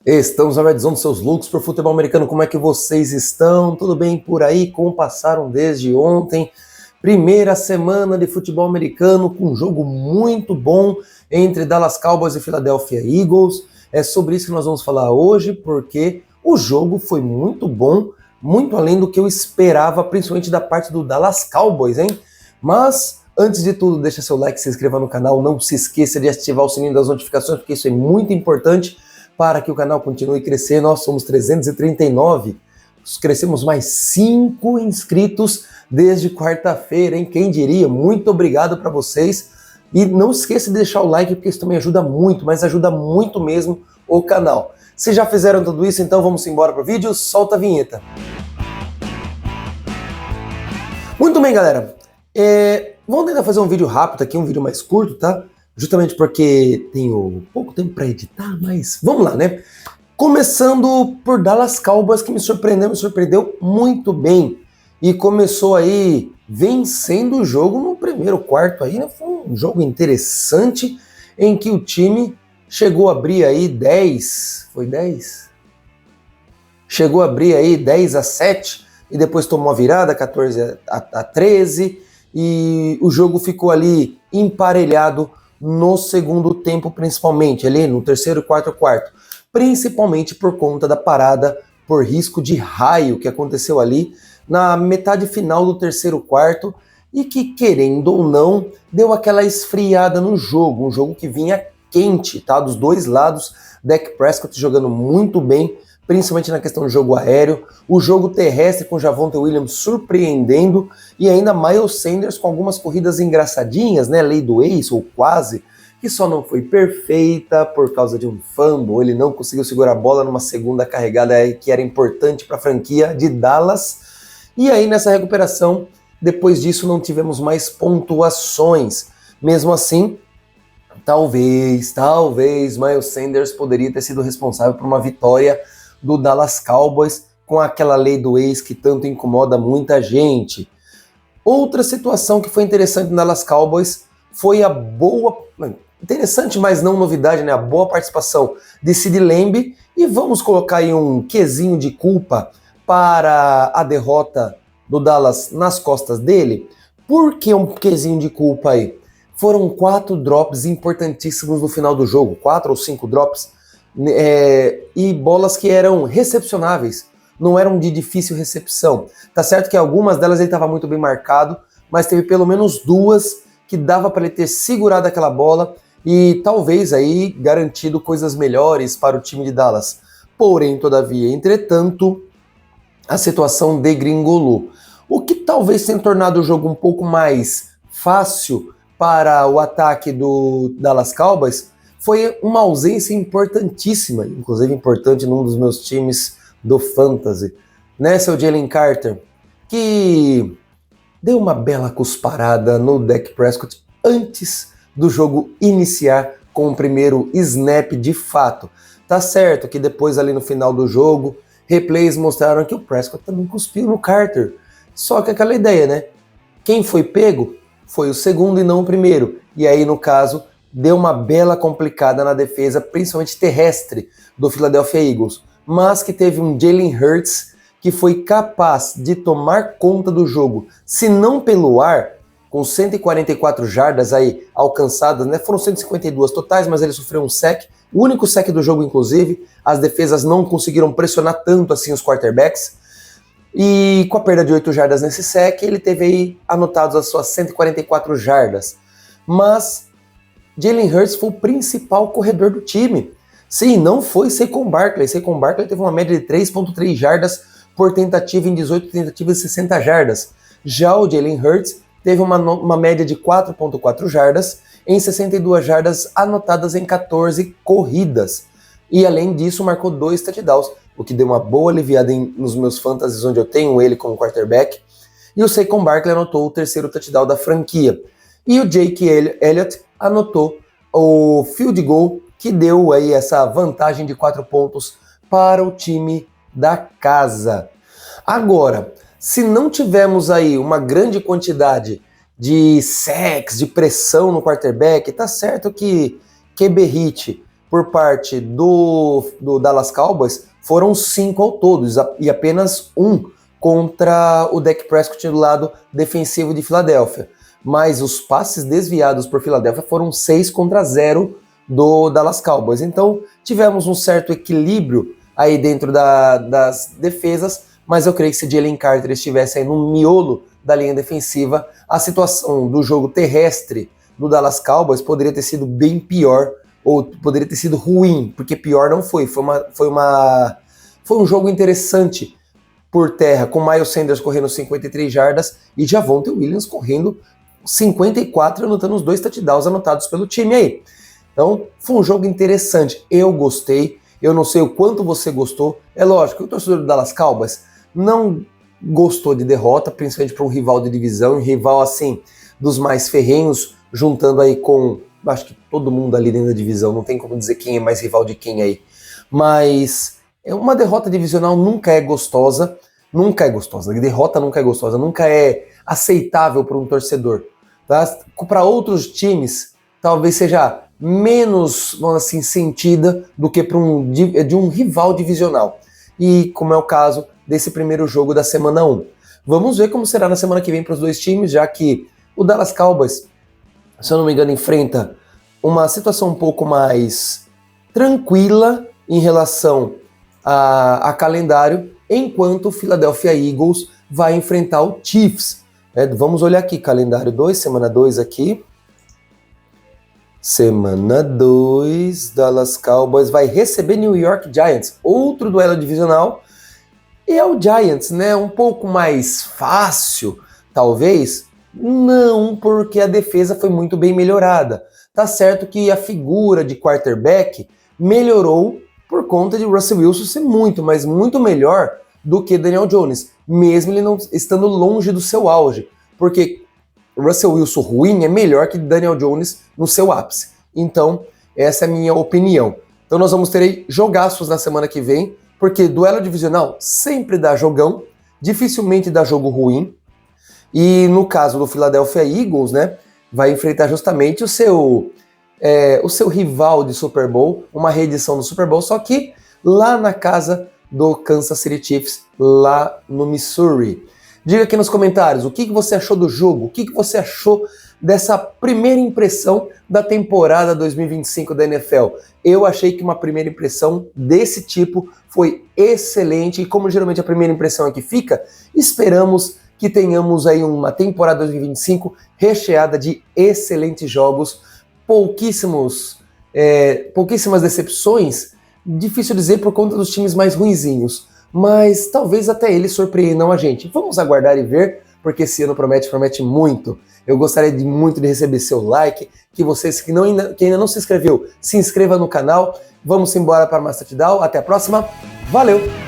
Estamos analisando seus looks para o futebol americano. Como é que vocês estão? Tudo bem por aí? Como passaram desde ontem? Primeira semana de futebol americano com um jogo muito bom entre Dallas Cowboys e Philadelphia Eagles. É sobre isso que nós vamos falar hoje, porque o jogo foi muito bom, muito além do que eu esperava, principalmente da parte do Dallas Cowboys, hein? Mas antes de tudo, deixa seu like, se inscreva no canal, não se esqueça de ativar o sininho das notificações, porque isso é muito importante para que o canal continue crescendo. Nós somos 339, crescemos mais 5 inscritos desde quarta-feira, hein? Quem diria? Muito obrigado para vocês. E não esqueça de deixar o like, porque isso também ajuda muito, mas ajuda muito mesmo o canal. Se já fizeram tudo isso, então vamos embora para o vídeo. Solta a vinheta. Muito bem, galera. Vamos tentar fazer um vídeo rápido aqui, um vídeo mais curto, tá? Justamente porque tenho pouco tempo para editar, mas vamos lá, né? Começando por Dallas Cowboys, que me surpreendeu muito bem. E começou aí vencendo o jogo no primeiro quarto aí, né? Foi um jogo interessante em que o time chegou a abrir aí 10, foi 10? Chegou a abrir aí 10-7 e depois tomou a virada 14-13 e o jogo ficou ali emparelhado no segundo tempo, principalmente ali no terceiro e quarto, principalmente por conta da parada por risco de raio que aconteceu ali na metade final do terceiro quarto e que, querendo ou não, deu aquela esfriada no jogo, um jogo que vinha quente, tá? Dos dois lados, Dak Prescott jogando muito bem, principalmente na questão do jogo aéreo, o jogo terrestre com Javonte Williams surpreendendo e ainda Miles Sanders com algumas corridas engraçadinhas, né, lei do ex ou quase, que só não foi perfeita por causa de um fumble, ele não conseguiu segurar a bola numa segunda carregada que era importante para a franquia de Dallas, e aí nessa recuperação, depois disso não tivemos mais pontuações, mesmo assim, talvez Miles Sanders poderia ter sido responsável por uma vitória do Dallas Cowboys com aquela lei do ex que tanto incomoda muita gente. Outra situação que foi interessante no Dallas Cowboys foi a boa, interessante, mas não novidade, né? A boa participação de Sid Lamb, e vamos colocar aí um quesinho de culpa para a derrota do Dallas nas costas dele. Por que um quesinho de culpa aí? Foram 4 drops importantíssimos no final do jogo, 4 ou 5 drops, e bolas que eram recepcionáveis, não eram de difícil recepção. Tá certo que algumas delas ele estava muito bem marcado, mas teve pelo menos 2 que dava para ele ter segurado aquela bola e talvez aí garantido coisas melhores para o time de Dallas. Porém, todavia, entretanto, a situação degringolou. O que talvez tenha tornado o jogo um pouco mais fácil para o ataque do Dallas Cowboys foi uma ausência importantíssima, inclusive importante num dos meus times do Fantasy, né, seu Jalen Carter, que deu uma bela cusparada no Dak Prescott antes do jogo iniciar com o primeiro snap de fato. Tá certo que depois ali no final do jogo, replays mostraram que o Prescott também cuspiu no Carter. Só que aquela ideia, né? Quem foi pego foi o segundo e não o primeiro. E aí, no caso, deu uma bela complicada na defesa, principalmente terrestre, do Philadelphia Eagles. Mas que teve um Jalen Hurts que foi capaz de tomar conta do jogo, se não pelo ar, com 144 jardas aí alcançadas, né? Foram 152 totais, mas ele sofreu um sack, o único sack do jogo, inclusive. As defesas não conseguiram pressionar tanto assim os quarterbacks. E com a perda de 8 jardas nesse sack, ele teve aí anotados as suas 144 jardas. Mas Jalen Hurts foi o principal corredor do time. Sim, não foi Saquon Barkley. Saquon Barkley teve uma média de 3.3 jardas por tentativa em 18 tentativas e 60 jardas. Já o Jalen Hurts teve uma média de 4.4 jardas em 62 jardas anotadas em 14 corridas. E além disso, marcou 2 touchdowns, o que deu uma boa aliviada nos meus fantasies, onde eu tenho ele como quarterback. E o Saquon Barkley anotou o 3º touchdown da franquia. E o Jake Elliott anotou o field goal que deu aí essa vantagem de 4 pontos para o time da casa. Agora, se não tivermos aí uma grande quantidade de sacks, de pressão no quarterback, tá certo que QB hit por parte do Dallas Cowboys foram 5 ao todo, e apenas 1 contra o Dak Prescott do lado defensivo de Filadélfia. Mas os passes desviados por Filadélfia foram 6 contra 0 do Dallas Cowboys. Então tivemos um certo equilíbrio aí dentro das defesas, mas eu creio que se Jalen Carter estivesse aí no miolo da linha defensiva, a situação do jogo terrestre do Dallas Cowboys poderia ter sido bem pior, ou poderia ter sido ruim, porque pior não foi. Foi um jogo interessante por terra, com Miles Sanders correndo 53 jardas e Javonte Williams correndo 54, anotando os 2 touchdowns anotados pelo time aí. Então, foi um jogo interessante. Eu gostei. Eu não sei o quanto você gostou. É lógico, o torcedor do Dallas Cowboys não gostou de derrota, principalmente para um rival de divisão, um rival, assim, dos mais ferrenhos, juntando aí com, acho que todo mundo ali dentro da divisão, não tem como dizer quem é mais rival de quem aí. Mas uma derrota divisional nunca é gostosa, derrota nunca é gostosa, nunca é aceitável para um torcedor. Tá? Para outros times, talvez seja menos, vamos assim, sentida do que para um rival divisional. E como é o caso desse primeiro jogo da semana 1. Vamos ver como será na semana que vem para os dois times, já que o Dallas Cowboys, se eu não me engano, enfrenta uma situação um pouco mais tranquila em relação a calendário, enquanto o Philadelphia Eagles vai enfrentar o Chiefs. Vamos olhar aqui, calendário 2, semana 2 aqui. Semana 2, Dallas Cowboys vai receber New York Giants, outro duelo divisional. E é o Giants, né? Um pouco mais fácil, talvez. Não, porque a defesa foi muito bem melhorada. Tá certo que a figura de quarterback melhorou por conta de Russell Wilson ser muito, mas muito melhor do que Daniel Jones, mesmo ele não estando longe do seu auge. Porque Russell Wilson ruim é melhor que Daniel Jones no seu ápice. Então, essa é a minha opinião. Então nós vamos ter aí jogaços na semana que vem, porque duelo divisional sempre dá jogão, dificilmente dá jogo ruim. E no caso do Philadelphia Eagles, né, vai enfrentar justamente o seu rival de Super Bowl, uma reedição do Super Bowl, só que lá na casa do Kansas City Chiefs, lá no Missouri. Diga aqui nos comentários o que você achou do jogo, o que você achou dessa primeira impressão da temporada 2025 da NFL. Eu achei que uma primeira impressão desse tipo foi excelente e como geralmente a primeira impressão aqui fica, esperamos que tenhamos aí uma temporada 2025 recheada de excelentes jogos, pouquíssimas decepções, difícil dizer por conta dos times mais ruinzinhos, mas talvez até eles surpreendam a gente. Vamos aguardar e ver, porque esse ano promete muito. Eu gostaria muito de receber seu like, que vocês que ainda não se inscreveu, se inscreva no canal. Vamos embora para mais touchdown. Até a próxima. Valeu!